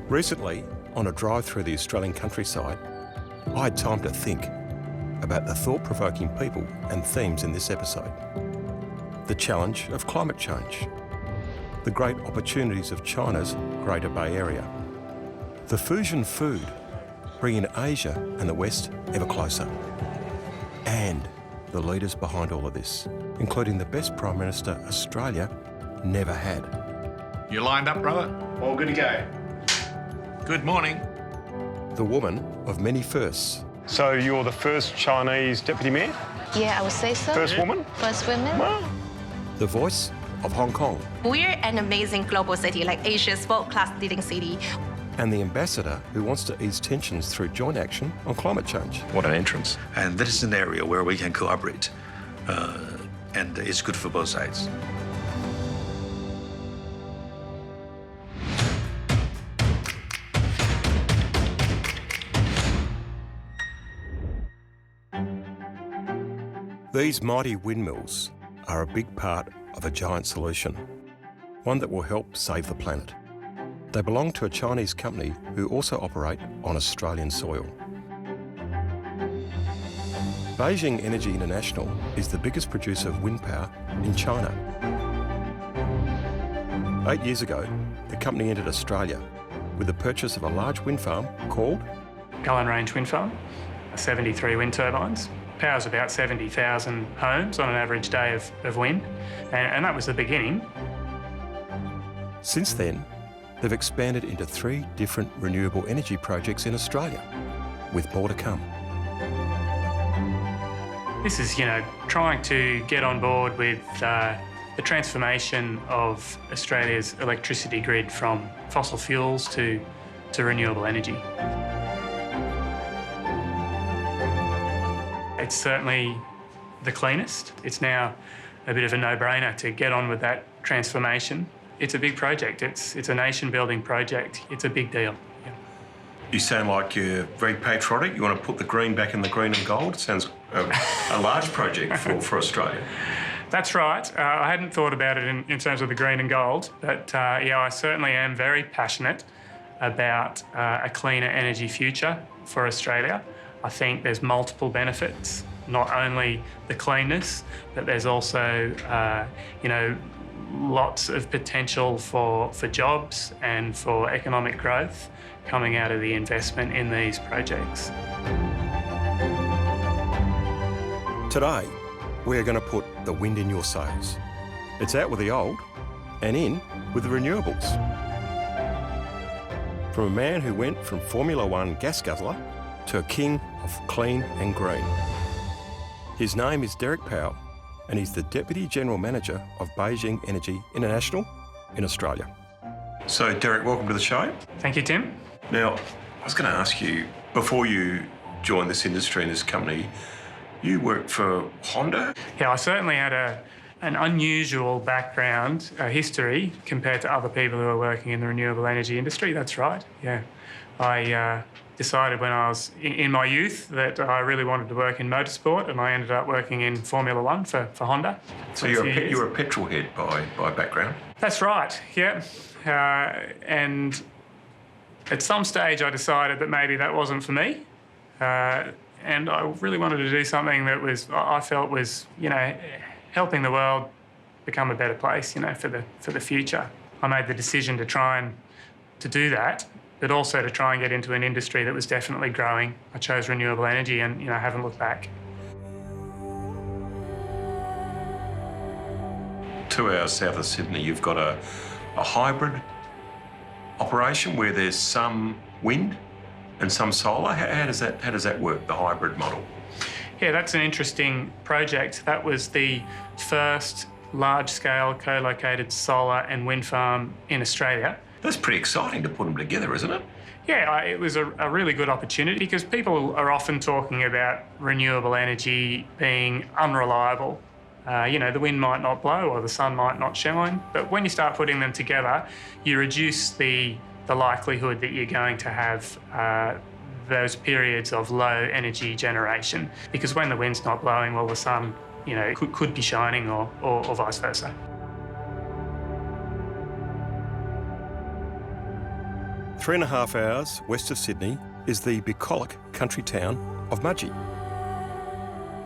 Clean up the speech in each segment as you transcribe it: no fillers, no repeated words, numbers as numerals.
Recently, on a drive through the Australian countryside, I had time to think about the thought-provoking people and themes in this episode. The challenge of climate change, the great opportunities of China's Greater Bay Area, the fusion food bringing Asia and the West ever closer, and the leaders behind all of this, including the best Prime Minister Australia never had. You lined up, brother? All good to go. Good morning. The woman of many firsts. So you're the first Chinese deputy mayor? Yeah, I would say so. First woman? First women. Wow. The voice of Hong Kong. We're an amazing global city, like Asia's world-class leading city. And the ambassador who wants to ease tensions through joint action on climate change. What an entrance. And this is an area where we can cooperate, and it's good for both sides. These mighty windmills are a big part of a giant solution, one that will help save the planet. They belong to a Chinese company who also operate on Australian soil. Beijing Energy International is the biggest producer of wind power in China. 8 years ago, the company entered Australia with the purchase of a large wind farm called Cullen Range Wind Farm, 73 wind turbines. Powers about 70,000 homes on an average day of wind, and that was the beginning. Since then, they've expanded into 3 different renewable energy projects in Australia, with more to come. This is, trying to get on board with the transformation of Australia's electricity grid from fossil fuels to renewable energy. It's certainly the cleanest. It's now a bit of a no-brainer to get on with that transformation. It's a big project. It's a nation-building project. It's a big deal. Yeah. You sound like you're very patriotic. You want to put the green back in the green and gold. It sounds a large project for Australia. That's right. I hadn't thought about it in terms of the green and gold, but I certainly am very passionate about a cleaner energy future for Australia. I think there's multiple benefits, not only the cleanness, but there's also, lots of potential for jobs and for economic growth coming out of the investment in these projects. Today, we are going to put the wind in your sails. It's out with the old and in with the renewables. From a man who went from Formula One gas guzzler to a king of clean and green. His name is Derek Powell, and he's the Deputy General Manager of Beijing Energy International in Australia. So, Derek, welcome to the show. Thank you, Tim. Now, I was going to ask you, before you joined this industry and this company, you worked for Honda? Yeah, I certainly had an unusual background, history, compared to other people who are working in the renewable energy industry. That's right, yeah. I decided when I was in my youth that I really wanted to work in motorsport, and I ended up working in Formula One for Honda. So you're a petrol head by background? That's right, yeah. And at some stage I decided that maybe that wasn't for me. And I really wanted to do something that I felt was, helping the world become a better place, for the future. I made the decision to try to do that, but also to try and get into an industry that was definitely growing. I chose renewable energy and, haven't looked back. 2 hours south of Sydney, you've got a hybrid operation where there's some wind and some solar. How does that work, the hybrid model? Yeah, that's an interesting project. That was the first large-scale co-located solar and wind farm in Australia. That's pretty exciting to put them together, isn't it? Yeah, it was a really good opportunity because people are often talking about renewable energy being unreliable. The wind might not blow or the sun might not shine, but when you start putting them together, you reduce the likelihood that you're going to have those periods of low energy generation, because when the wind's not blowing, well, the sun, could be shining or vice versa. 3.5 hours west of Sydney is the bucolic country town of Mudgee.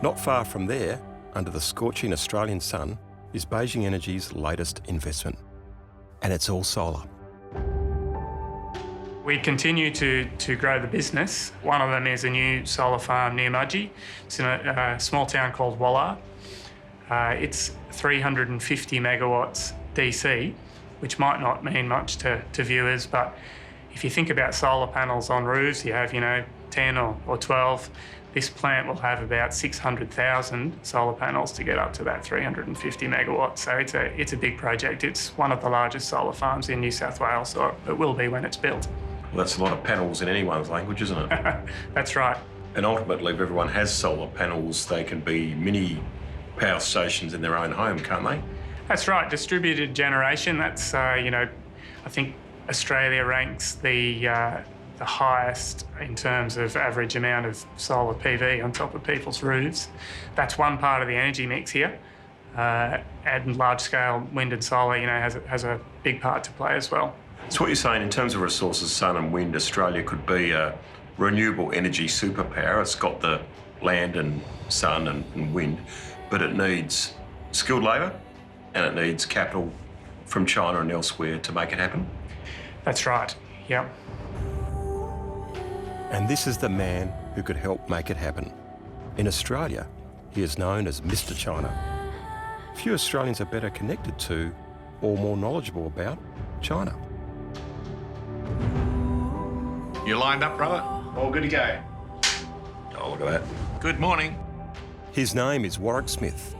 Not far from there, under the scorching Australian sun, is Beijing Energy's latest investment. And it's all solar. We continue to grow the business. One of them is a new solar farm near Mudgee. It's in a small town called Walla. It's 350 megawatts DC, which might not mean much to viewers, but if you think about solar panels on roofs, you have, 10 or 12. This plant will have about 600,000 solar panels to get up to that 350 megawatts. So it's a big project. It's one of the largest solar farms in New South Wales, or it will be when it's built. Well, that's a lot of panels in anyone's language, isn't it? That's right. And ultimately, if everyone has solar panels, they can be mini power stations in their own home, can't they? That's right. Distributed generation, that's, I think Australia ranks the highest in terms of average amount of solar PV on top of people's roofs. That's one part of the energy mix here. And large-scale wind and solar, has a big part to play as well. So what you're saying, in terms of resources, sun and wind, Australia could be a renewable energy superpower. It's got the land and sun and wind, but it needs skilled labour and it needs capital from China and elsewhere to make it happen. That's right, yeah. And this is the man who could help make it happen. In Australia, he is known as Mr. China. Few Australians are better connected to or more knowledgeable about China. You lined up, brother? All good to go. Oh, look at that. Good morning. His name is Warwick Smith,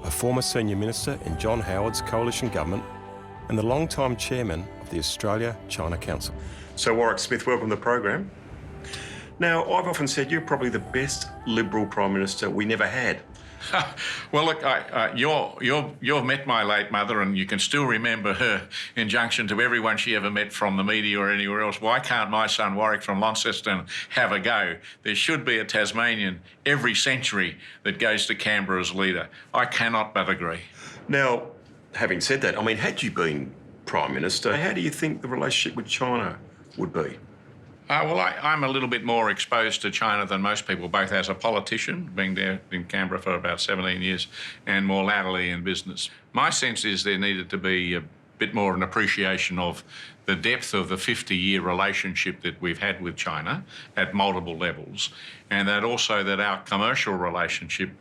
a former senior minister in John Howard's coalition government and the long-time chairman of the Australia-China Council. So Warwick Smith, welcome to the program. Now, I've often said you're probably the best Liberal Prime Minister we never had. Well, look, you've met my late mother, and you can still remember her injunction to everyone she ever met from the media or anywhere else. Why can't my son Warwick from Launceston have a go? There should be a Tasmanian every century that goes to Canberra as leader. I cannot but agree. Now, having said that, had you been Prime Minister, how do you think the relationship with China would be? Well, I'm a little bit more exposed to China than most people, both as a politician, being there in Canberra for about 17 years, and more latterly in business. My sense is there needed to be a bit more of an appreciation of the depth of the 50-year relationship that we've had with China at multiple levels, and that also that our commercial relationship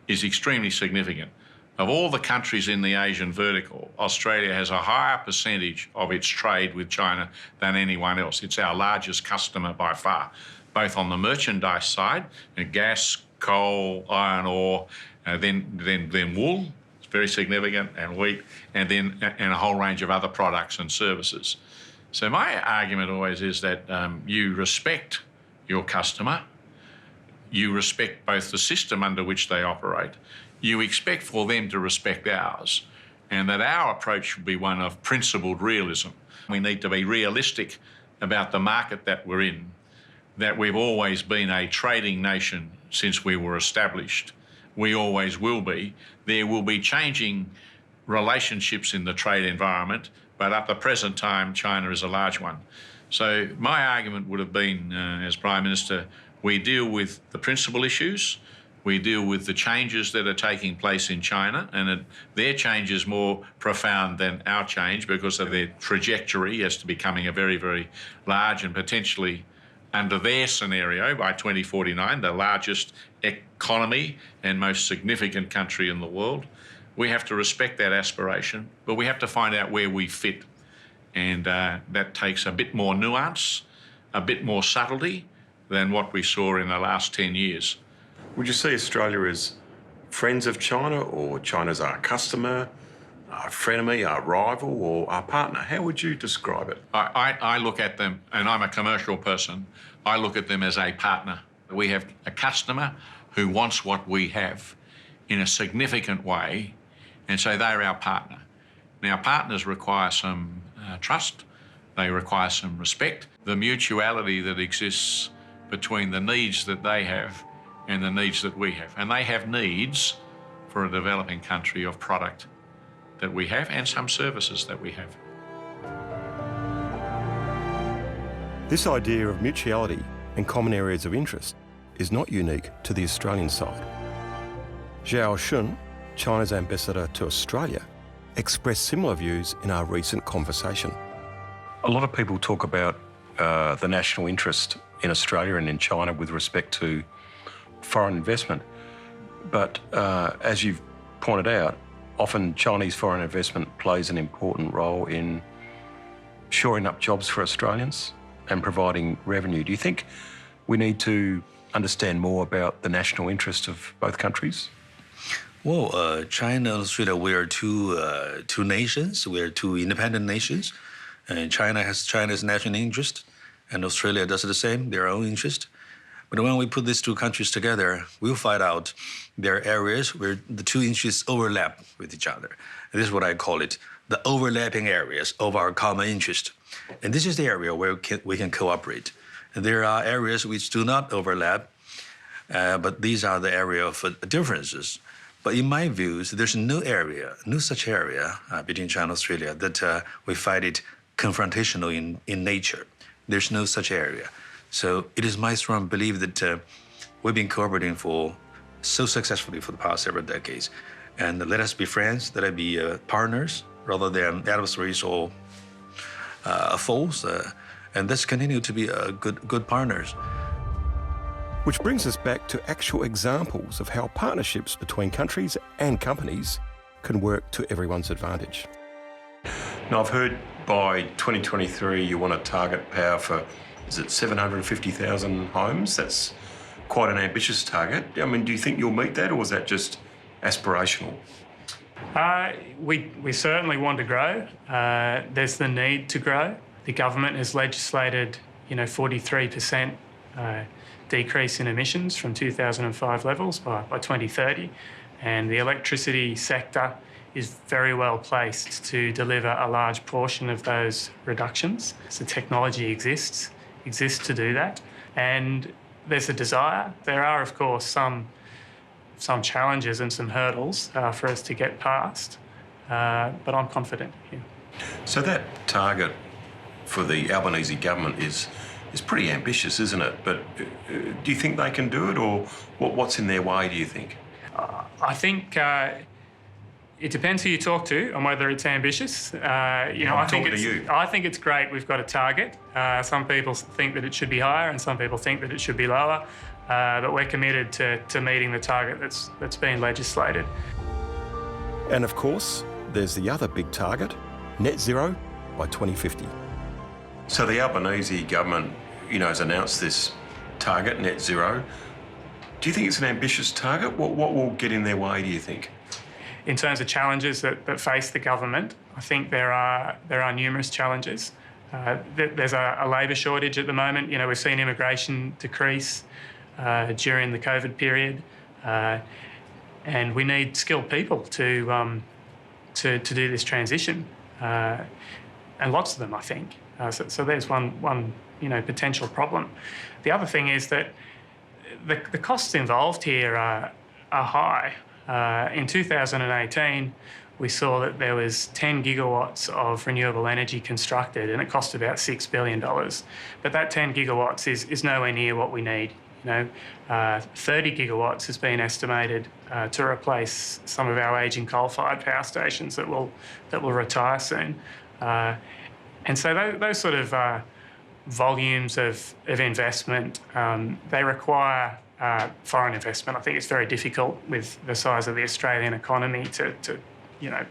is extremely significant. Of all the countries in the Asian vertical, Australia has a higher percentage of its trade with China than anyone else. It's our largest customer by far, both on the merchandise side, gas, coal, iron ore, then wool, it's very significant, and wheat, and a whole range of other products and services. So my argument always is that you respect your customer, you respect both the system under which they operate, you expect for them to respect ours, and that our approach should be one of principled realism. We need to be realistic about the market that we're in, that we've always been a trading nation since we were established. We always will be. There will be changing relationships in the trade environment, but at the present time, China is a large one. So my argument would have been, as Prime Minister, we deal with the principal issues. We deal with the changes that are taking place in China, and their change is more profound than our change because of their trajectory as to becoming a very, very large and potentially, under their scenario, by 2049, the largest economy and most significant country in the world. We have to respect that aspiration, but we have to find out where we fit. And that takes a bit more nuance, a bit more subtlety than what we saw in the last 10 years. Would you see Australia as friends of China, or China's our customer, our frenemy, our rival, or our partner? How would you describe it? I look at them, and I'm a commercial person, I look at them as a partner. We have a customer who wants what we have in a significant way, and so they're our partner. Now, partners require some trust, they require some respect. The mutuality that exists between the needs that they have and the needs that we have. And they have needs for a developing country of product that we have and some services that we have. This idea of mutuality and common areas of interest is not unique to the Australian side. Zhao Shun, China's ambassador to Australia, expressed similar views in our recent conversation. A lot of people talk about the national interest in Australia and in China with respect to foreign investment. But as you've pointed out, often Chinese foreign investment plays an important role in shoring up jobs for Australians and providing revenue. Do you think we need to understand more about the national interest of both countries? Well, China and Australia, we are two nations. We are two independent nations. And China has China's national interest, and Australia does the same, their own interest. But when we put these two countries together, we'll find out there are areas where the two interests overlap with each other. And this is what I call it, the overlapping areas of our common interest. And this is the area where we can cooperate. And there are areas which do not overlap, but these are the area of differences. But in my views, there's no such area between China and Australia that we find it confrontational in nature. There's no such area. So it is my strong belief that we've been cooperating so successfully for the past several decades. And let us be friends, let us be partners rather than adversaries or foes. And let's continue to be good partners. Which brings us back to actual examples of how partnerships between countries and companies can work to everyone's advantage. Now, I've heard by 2023 you want to target power for, is it 750,000 homes? That's quite an ambitious target. I mean, do you think you'll meet that, or is that just aspirational? We certainly want to grow. There's the need to grow. The government has legislated, 43% decrease in emissions from 2005 levels by 2030, and the electricity sector is very well placed to deliver a large portion of those reductions. So technology exists to do that, and there's a desire. There are, of course, some challenges and some hurdles for us to get past, but I'm confident. Yeah. So that target for the Albanese government is pretty ambitious, isn't it? But do you think they can do it, or what's in their way, do you think? I think it depends who you talk to on whether it's ambitious. I think it's great we've got a target. Some people think that it should be higher, and some people think that it should be lower. But we're committed to meeting the target that's been legislated. And of course, there's the other big target, net zero by 2050. So the Albanese government, has announced this target, net zero. Do you think it's an ambitious target? What will get in their way, do you think? In terms of challenges that face the government, I think there are numerous challenges. There's a labour shortage at the moment. We've seen immigration decrease during the COVID period, and we need skilled people to do this transition, and lots of them, I think. So there's one potential problem. The other thing is that the costs involved here are high. In 2018, we saw that there was 10 gigawatts of renewable energy constructed, and it cost about $6 billion. But that 10 gigawatts is nowhere near what we need. 30 gigawatts has been estimated to replace some of our ageing coal-fired power stations that will retire soon. And so those sort of volumes of investment, they require foreign investment. I think it's very difficult with the size of the Australian economy to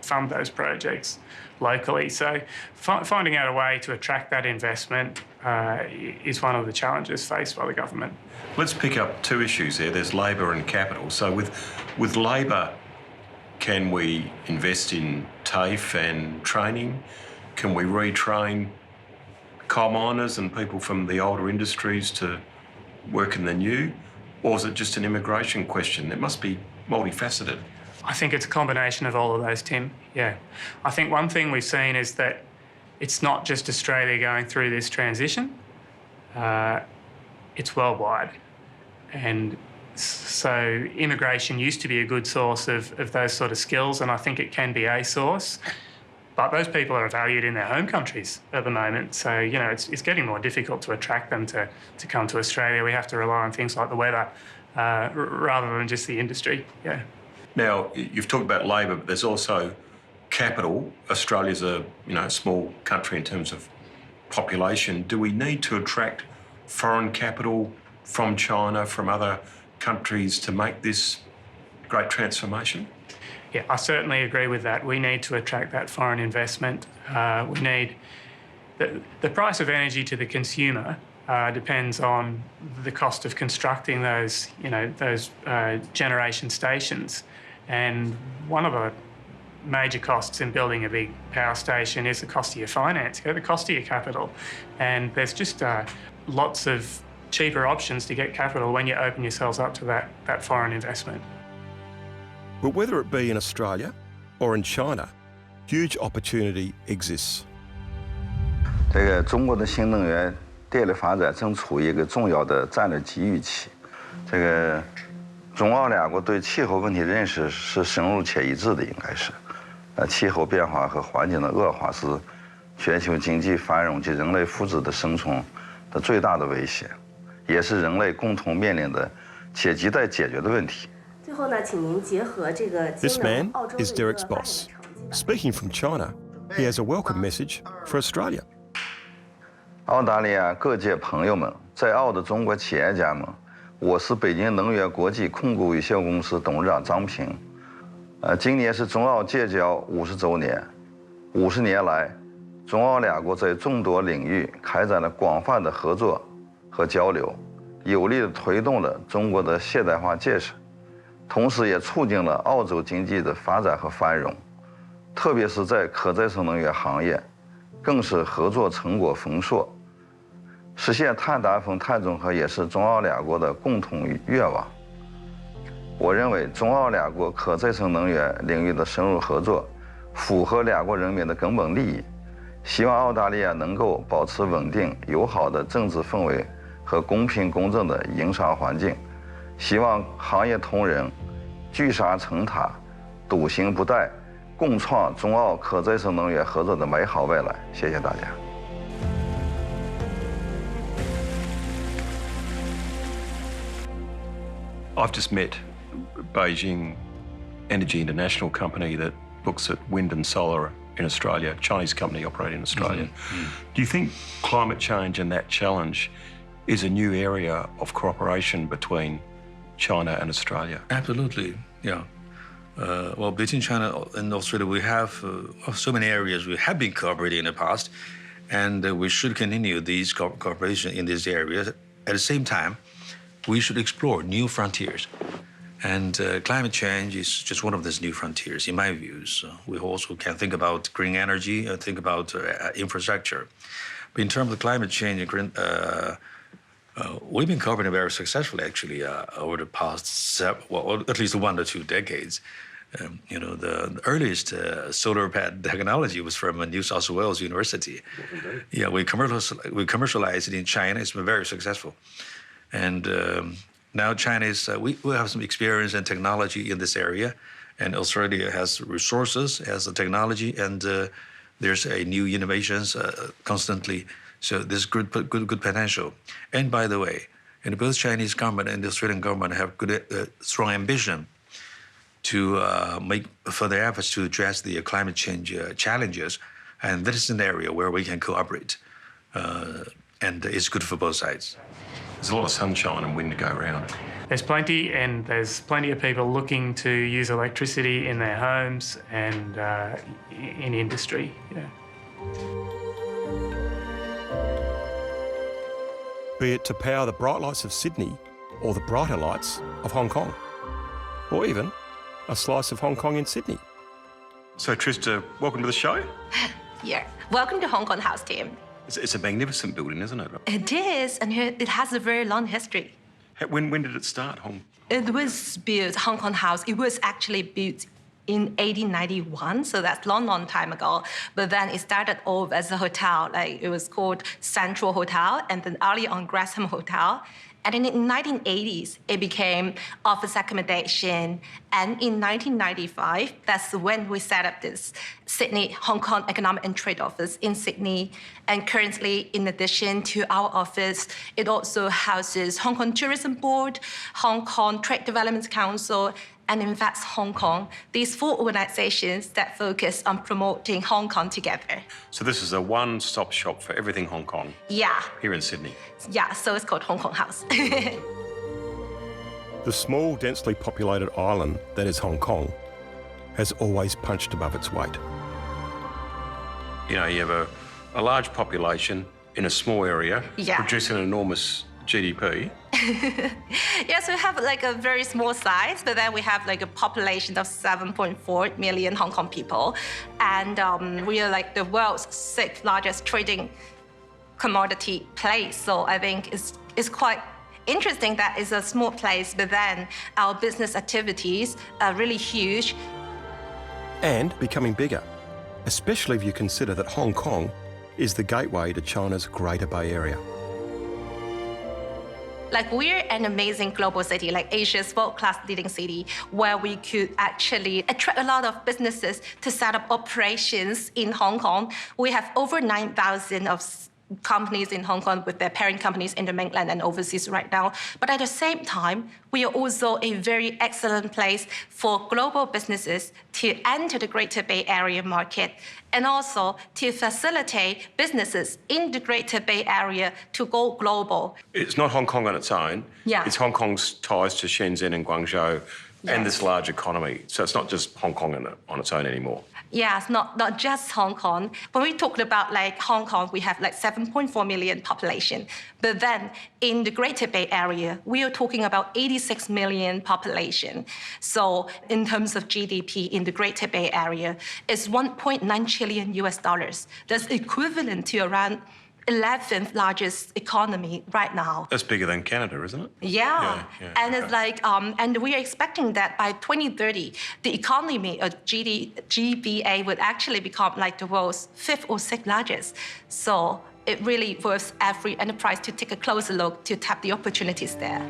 fund those projects locally. So finding out a way to attract that investment is one of the challenges faced by the government. Let's pick up two issues there. There's labour and capital. So with labour, can we invest in TAFE and training? Can we retrain coal miners and people from the older industries to work in the new? Or is it just an immigration question? It must be multifaceted. I think it's a combination of all of those, Tim. Yeah. I think one thing we've seen is that it's not just Australia going through this transition. It's worldwide. And so immigration used to be a good source of those sort of skills, and I think it can be a source. But those people are valued in their home countries at the moment. So, you know, it's getting more difficult to attract them to come to Australia. We have to rely on things like the weather rather than just the industry. Yeah. Now, you've talked about labour, but there's also capital. Australia's a small country in terms of population. Do we need to attract foreign capital from China, from other countries to make this great transformation? Yeah, I certainly agree with that. We need to attract that foreign investment. We need the price of energy to the consumer depends on the cost of constructing those generation stations. And one of the major costs in building a big power station is the cost of your finance, the cost of your capital. And there's just lots of cheaper options to get capital when you open yourselves up to that foreign investment. But whether it be in Australia or in China, huge opportunity exists. 这个中国的新能源电力发展正处于一个重要的战略机遇期。这个中澳两国对气候问题认识是深入且一致的，应该是。气候变化和环境的恶化是全球经济繁荣及人类福祉的生存的最大的威胁，也是人类共同面临的且亟待解决的问题。最后呢，请您结合这个 This man is Derek's boss. Speaking from China, he has a welcome message for Australia. 澳大利亚各界朋友们，在澳的中国企业家们，我是北京能源国际控股有限公司董事长张平。今年是中澳建交50周年，50年来，中澳两国在众多领域开展了广泛的合作和交流，有力地推动了中国的现代化建设，同时也促进了澳洲经济的发展和繁荣，特别是在可再生能源行业，更是合作成果丰硕。实现碳达峰、碳中和也是中澳两国的共同愿望。我认为中澳两国可再生能源领域的深入合作，符合两国人民的根本利益。希望澳大利亚能够保持稳定、友好的政治氛围和公平公正的营商环境。希望行业同仁聚沙成塔，笃行不怠，共创中澳可再生能源合作的美好未来。谢谢大家。I've just met Beijing Energy International company that looks at wind and solar in Australia, Chinese company operating in Australia. Do you think climate change and that challenge is a new area of cooperation between China and Australia? Absolutely, yeah. Well, between China and Australia, we have so many areas we have been cooperating in the past, and we should continue these cooperation in these areas. At the same time, we should explore new frontiers. And climate change is just one of these new frontiers, in my views. We also can think about green energy, think about infrastructure. But in terms of climate change, we've been cooperating very successfully, actually, over the past, at least 1 or 2 decades. The earliest solar pad technology was from New South Wales University. Yeah, we commercialized it in China. It's been very successful. And now China is, we have some experience and technology in this area, and Australia has resources, has the technology, and there's a new innovations constantly. So there's good potential. And by the way, both Chinese government and the Australian government have good, strong ambition to make further efforts to address the climate change challenges, and that is an area where we can cooperate, and it's good for both sides. There's a lot of sunshine and wind to go around. There's plenty, and there's plenty of people looking to use electricity in their homes and in industry. Yeah. Be it to power the bright lights of Sydney or the brighter lights of Hong Kong, or even a slice of Hong Kong in Sydney. So Trista, welcome to the show. Yeah. Welcome to Hong Kong House, team. It's a magnificent building, isn't it? It is, and it has a very long history. When did it start, It was built, Hong Kong House, it was actually built in 1891, so that's long time ago. But then it started off as a hotel, like it was called Central Hotel, and then early on Gresham Hotel. And then in the 1980s, it became office accommodation. And in 1995, that's when we set up this Sydney-Hong Kong Economic and Trade Office in Sydney. And currently, in addition to our office, it also houses Hong Kong Tourism Board, Hong Kong Trade Development Council, and Invest Hong Kong. These 4 organizations that focus on promoting Hong Kong together. So this is a one-stop shop for everything Hong Kong. Yeah. Here in Sydney. Yeah, so it's called Hong Kong House. The small, densely populated island that is Hong Kong has always punched above its weight. You know, you have a large population in a small area, producing an enormous GDP. Yes, we have like a very small size, but then we have like a population of 7.4 million Hong Kong people. And we are like the world's 6th largest trading commodity place. So I think it's quite interesting that it's a small place, but then our business activities are really huge. And becoming bigger, especially if you consider that Hong Kong is the gateway to China's Greater Bay Area. Like, we're an amazing global city, like Asia's world-class leading city, where we could actually attract a lot of businesses to set up operations in Hong Kong. We have over 9,000 of companies in Hong Kong with their parent companies in the mainland and overseas right now. But at the same time, we are also a very excellent place for global businesses to enter the Greater Bay Area market and also to facilitate businesses in the Greater Bay Area to go global. It's not Hong Kong on its own. Yeah. It's Hong Kong's ties to Shenzhen and Guangzhou and this large economy. So it's not just Hong Kong on its own anymore. Yeah, it's not just Hong Kong. When we talked about like Hong Kong, we have like 7.4 million population. But then in the Greater Bay Area, we are talking about 86 million population. So in terms of GDP in the Greater Bay Area, it's 1.9 trillion US dollars. That's equivalent to around 11th largest economy right now. That's bigger than Canada, isn't it? Yeah. And it's like, and we are expecting that by 2030, the economy of GBA would actually become like the world's 5th or 6th largest. So it really worth every enterprise to take a closer look to tap the opportunities there.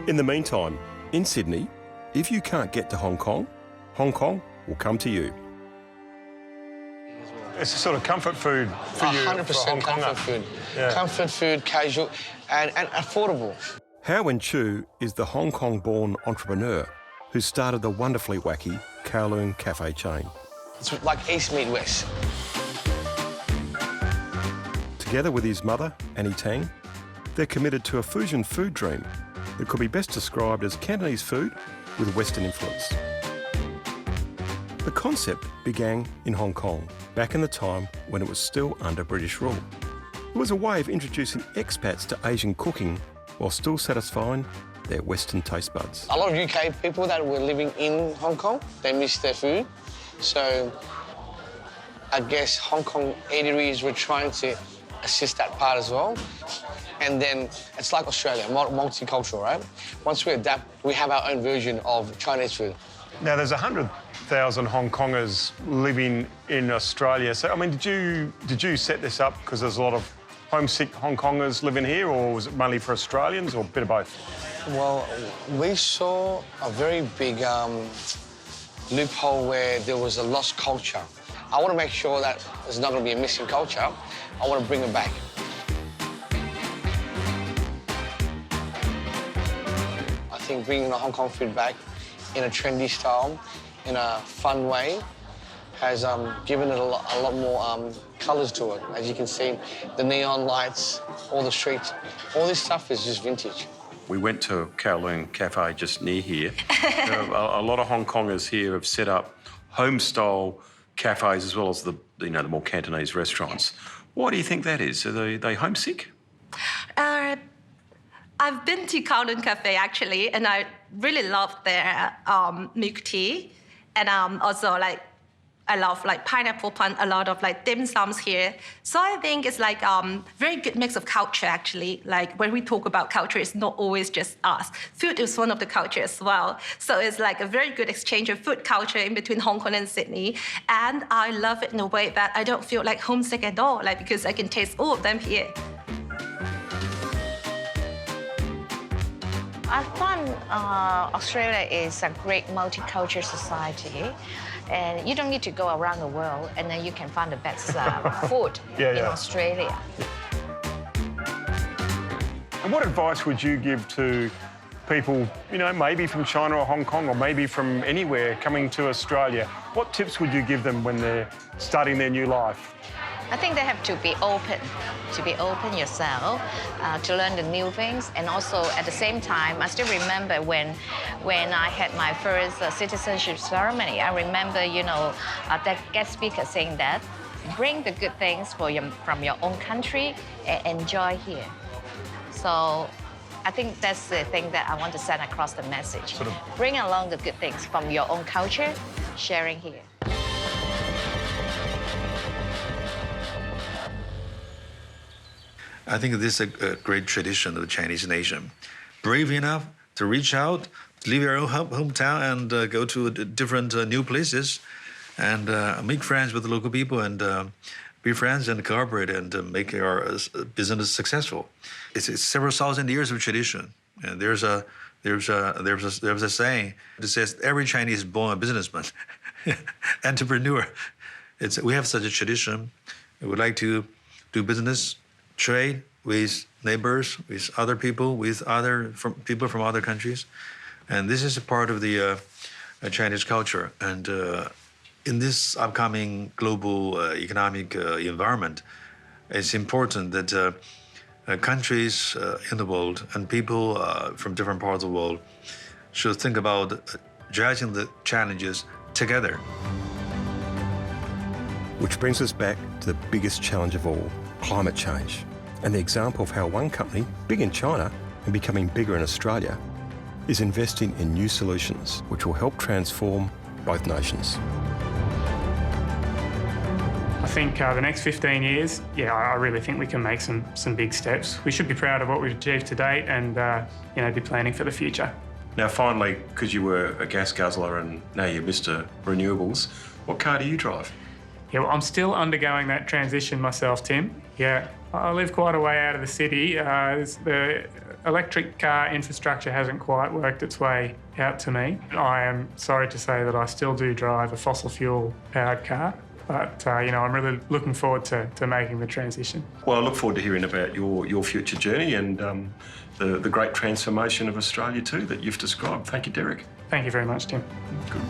In the meantime, in Sydney, if you can't get to Hong Kong will come to you. It's a sort of comfort food for you. 100% comfort food. Yeah. Comfort food, casual, and affordable. Hao Wen Chu is the Hong Kong-born entrepreneur who started the wonderfully wacky Kowloon cafe chain. It's like East meet West. Together with his mother, Annie Tang, they're committed to a fusion food dream that could be best described as Cantonese food with Western influence. The concept began in Hong Kong, back in the time when it was still under British rule. It was a way of introducing expats to Asian cooking while still satisfying their Western taste buds. A lot of UK people that were living in Hong Kong, they missed their food. So I guess Hong Kong eateries were trying to assist that part as well. And then it's like Australia, multicultural, right? Once we adapt, we have our own version of Chinese food. Now, there's 100,000 Hong Kongers living in Australia. So, I mean, did you set this up because there's a lot of homesick Hong Kongers living here, or was it mainly for Australians, or a bit of both? Well, we saw a very big loophole where there was a lost culture. I want to make sure that there's not going to be a missing culture. I want to bring it back. I think bringing the Hong Kong food back in a trendy style, in a fun way, has given it a lot more colours to it. As you can see, the neon lights, all the streets, all this stuff is just vintage. We went to Kowloon Cafe just near here. A lot of Hong Kongers here have set up home-style cafes as well as the more Cantonese restaurants. Why do you think that is? Are they homesick? I've been to Kowloon Cafe actually, and I really love their milk tea, and also like I love like pineapple punch, a lot of like dim sums here. So I think it's like very good mix of culture actually. Like when we talk about culture, it's not always just us. Food is one of the culture as well. So it's like a very good exchange of food culture in between Hong Kong and Sydney. And I love it in a way that I don't feel like homesick at all, like because I can taste all of them here. I find Australia is a great multicultural society, and you don't need to go around the world, and then you can find the best food in Australia. And what advice would you give to people, you know, maybe from China or Hong Kong or maybe from anywhere coming to Australia? What tips would you give them when they're starting their new life? I think they have to be open yourself, to learn the new things. And also at the same time, I still remember when I had my first citizenship ceremony, I remember, you know, that guest speaker saying that, bring the good things from your own country and enjoy here. So I think that's the thing that I want to send across the message. Bring along the good things from your own culture, sharing here. I think this is a great tradition of the Chinese nation. Brave enough to reach out, leave your own hometown and go to different new places and make friends with the local people and be friends and cooperate and make our business successful. It's several thousand years of tradition. And there's a saying that says every Chinese is born a businessman, entrepreneur. We have such a tradition. We would like to do business, trade with neighbors, with other people, with people from other countries. And this is a part of the Chinese culture. And in this upcoming global economic environment, it's important that countries in the world and people from different parts of the world should think about addressing the challenges together. Which brings us back to the biggest challenge of all, climate change, and the example of how one company, big in China and becoming bigger in Australia, is investing in new solutions which will help transform both nations. I think the next 15 years, I really think we can make some big steps. We should be proud of what we've achieved to date and be planning for the future. Now, finally, because you were a gas guzzler and now you're Mr. Renewables, what car do you drive? Yeah, well, I'm still undergoing that transition myself, Tim. Yeah, I live quite a way out of the city. The electric car infrastructure hasn't quite worked its way out to me. I am sorry to say that I still do drive a fossil fuel powered car, but I'm really looking forward to making the transition. Well, I look forward to hearing about your future journey and the great transformation of Australia too that you've described. Thank you, Derek. Thank you very much, Tim. Good.